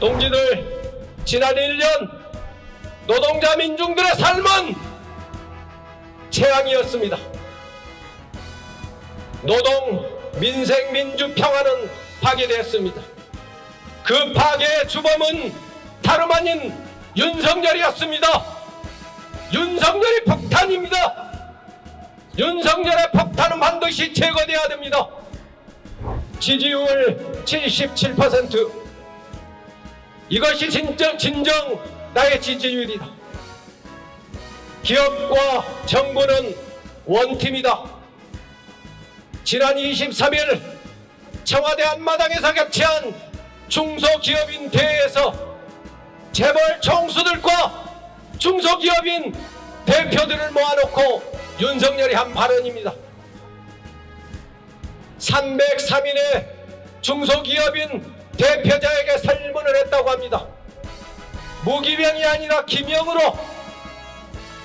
동지들, 지난 1년 노동자 민중들의 삶은 재앙이었습니다. 노동, 민생, 민주, 평화는 파괴되었습니다. 그 파괴의 주범은 다름 아닌 윤석열이었습니다. 윤석열이 폭탄입니다. 윤석열의 폭탄은 반드시 제거되어야 됩니다. 지지율 77%. 이것이 진정 나의 지지율이다. 기업과 정부는 원팀이다. 지난 23일 청와대 앞마당에서 개최한 중소기업인 대회에서 재벌 총수들과 중소기업인 대표들을 모아놓고 윤석열이 한 발언입니다. 303인의 중소기업인 대표자에게 설문을 했다고 합니다. 무기명이 아니라 기명으로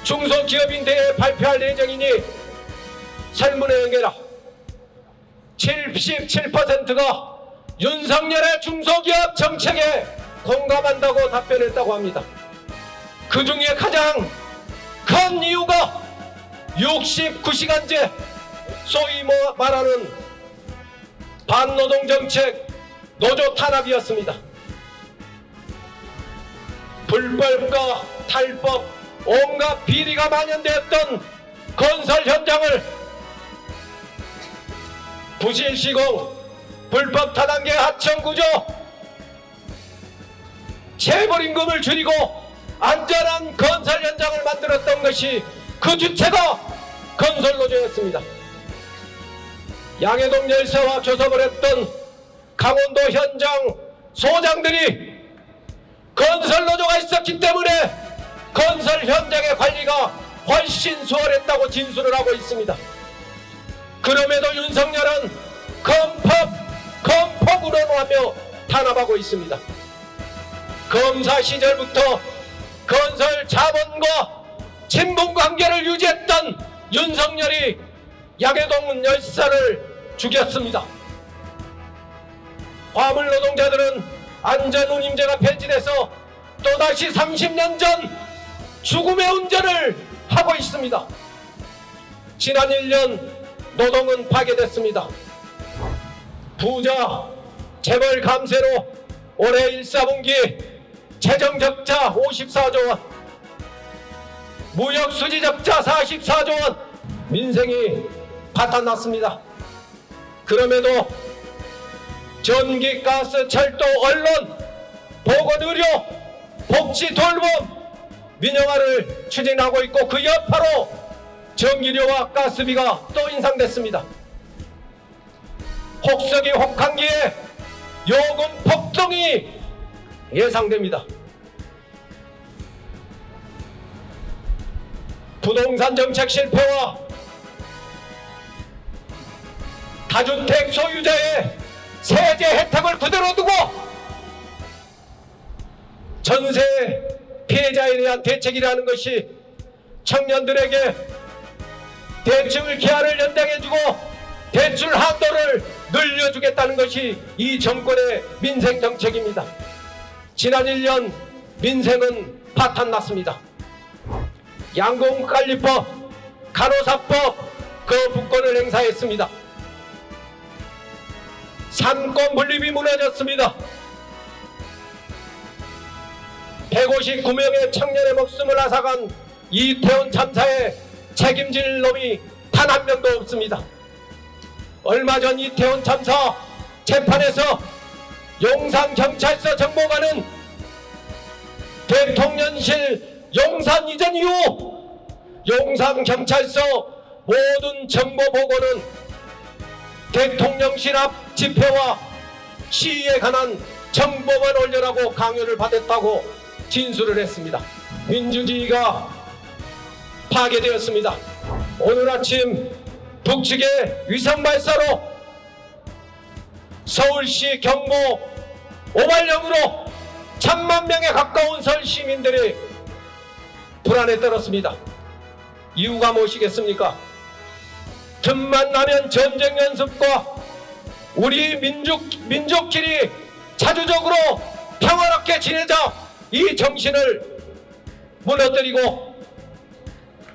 중소기업인 대회에 발표할 예정이니 설문에 응해라. 77%가 윤석열의 중소기업 정책에 공감한다고 답변했다고 합니다. 그 중에 가장 큰 이유가 69시간제, 소위 말하는 반노동정책, 노조 탄압이었습니다. 불법과 탈법, 온갖 비리가 만연되었던 건설 현장을 부실 시공, 불법 타단계 하청구조, 재벌임금을 줄이고 안전한 건설 현장을 만들었던 것이 그 주체가 건설노조였습니다. 양해동 열사와 교섭을 했던 강원도 현장 소장들이 건설노조가 있었기 때문에 건설 현장의 관리가 훨씬 수월했다고 진술을 하고 있습니다. 그럼에도 윤석열은 검법 우러러하며 탄압하고 있습니다. 검사 시절부터 건설 자본과 친분 관계를 유지했던 윤석열이 양해동 열사를 죽였습니다. 화물 노동자들은 안전운임제가 폐지돼서 또다시 30년 전 죽음의 운전을 하고 있습니다. 지난 1년 노동은 파괴됐습니다. 부자, 재벌 감세로 올해 1사분기 재정적자 54조 원, 무역수지 적자 44조 원, 민생이 파탄났습니다. 그럼에도 전기, 가스, 철도, 언론, 보건, 의료, 복지, 돌봄, 민영화를 추진하고 있고 그 여파로 전기료와 가스비가 또 인상됐습니다. 혹서기 혹한기에 요금 폭등이 예상됩니다. 부동산 정책 실패와 다주택 소유자의 세제 혜택을 그대로 두고 전세 피해자에 대한 대책이라는 것이 청년들에게 대출 기한을 연장해주고 대출 한도를 늘려주겠다는 것이 이 정권의 민생 정책입니다. 지난 1년 민생은 파탄났습니다. 양공관리법, 간호사법 거부권을 행사했습니다. 삼권 분립이 무너졌습니다. 159명의 청년의 목숨을 앗아간 이태원 참사에 책임질 놈이 단 한 명도 없습니다. 얼마 전 이태원 참사 재판에서 용산경찰서 정보관은 대통령실 용산 이전 이후 용산경찰서 모든 정보 보고는 대통령실 앞 집회와 시위에 관한 정보만 올려라고 강요를 받았다고 진술을 했습니다. 민주주의가 파괴되었습니다. 오늘 아침 북측의 위성발사로 서울시 경보 오발령으로 1000만 명에 가까운 서울 시민들이 불안에 떨었습니다. 이유가 무엇이겠습니까? 틈만 나면 전쟁 연습과 우리 민족끼리 자주적으로 평화롭게 지내자, 이 정신을 무너뜨리고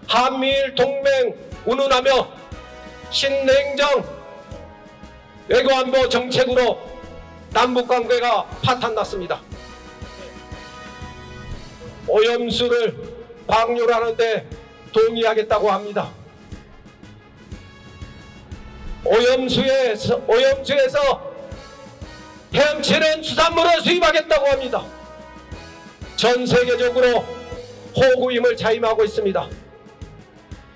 한미일 동맹 운운하며 신냉정 외교안보 정책으로 남북관계가 파탄났습니다. 오염수를 방류하는데 동의하겠다고 합니다. 오염수에서 헤엄치는 수산물을 수입하겠다고 합니다. 전 세계적으로 호구임을 자임하고 있습니다.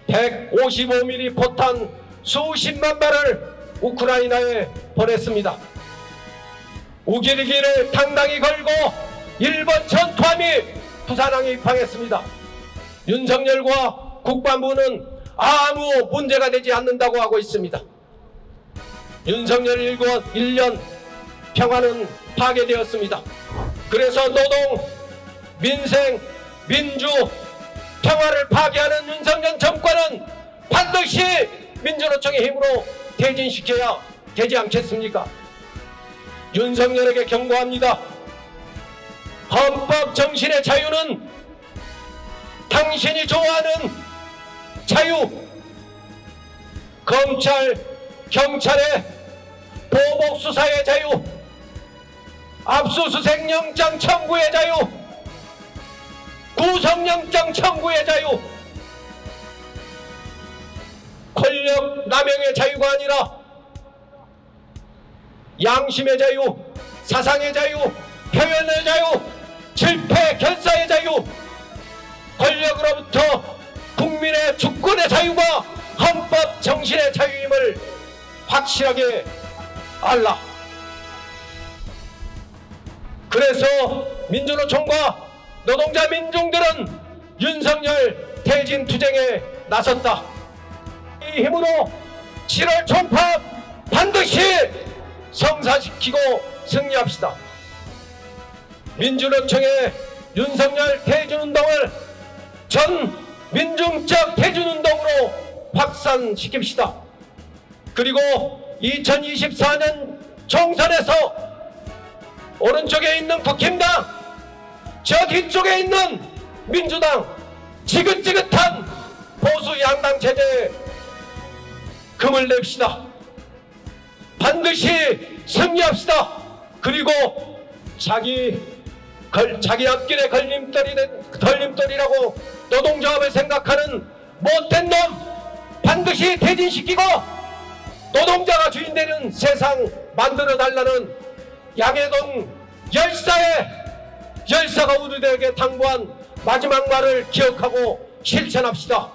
155mm 포탄 수십만 발을 우크라이나에 보냈습니다. 우길기를 당당히 걸고 일본 전투함이 부산항에 입항했습니다. 윤석열과 국방부는 아무 문제가 되지 않는다고 하고 있습니다. 윤석열 1년 평화는 파괴되었습니다. 그래서 노동, 민생, 민주, 평화를 파괴하는 윤석열 정권은 반드시 민주노총의 힘으로 퇴진시켜야 되지 않겠습니까? 윤석열에게 경고합니다. 헌법 정신의 자유는 당신이 좋아하는 자유, 검찰, 경찰의 보복 수사의 자유, 압수수색 영장 청구의 자유, 구속영장 청구의 자유, 권력 남용의 자유가 아니라 양심의 자유, 사상의 자유, 표현의 자유, 질패 결사의 자유, 권력으로부터 국민의 주권의 자유가 헌법 정신의 자유임을 확실하게 알라. 그래서 민주노총과 노동자 민중들은 윤석열 퇴진 투쟁에 나섰다. 이 힘으로 7월 총파 반드시 성사시키고 승리합시다. 민주노총의 윤석열 퇴진운동을 전 민중적 퇴진운동으로 확산시킵시다. 그리고 2024년 총선에서 오른쪽에 있는 국힘당, 저 뒤쪽에 있는 민주당, 지긋지긋한 보수 양당 체제에 금을 냅시다. 반드시 승리합시다. 그리고 자기 앞길에 걸림돌이라고 노동조합을 생각하는 못된 놈 반드시 퇴진시키고 노동자가 주인 되는 세상 만들어달라는 양해동 열사가 우리들에게 당부한 마지막 말을 기억하고 실천합시다.